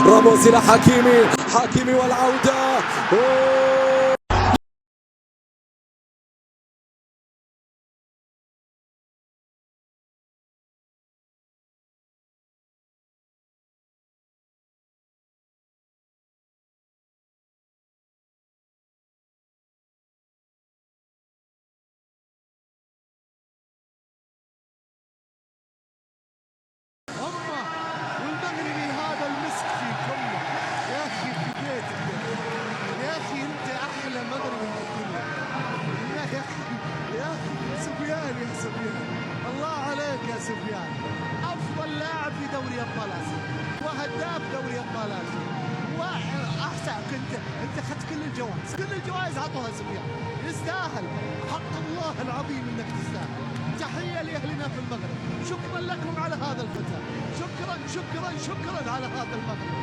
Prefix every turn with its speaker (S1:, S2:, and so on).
S1: راموس إلى حكيمي، حكيمي والعودة.
S2: والمغربي هذا المسك في كله يا اخي، في بيتك يا اخي، انت احلى مغربي في الدنيا يا اخي. يا اخي سفيان، يا سفيان الله عليك يا سفيان، افضل لاعب في دوري ابطال اسيا وهداف دوري ابطال اسيا واحسن. انت اخذت كل الجوائز عطوها سفيان، يستاهل حق الله العظيم انك تستاهل. تحيه لاهلنا في المغرب، شكرا لكم على هذا الفتى، شكرا على هذا المغرب.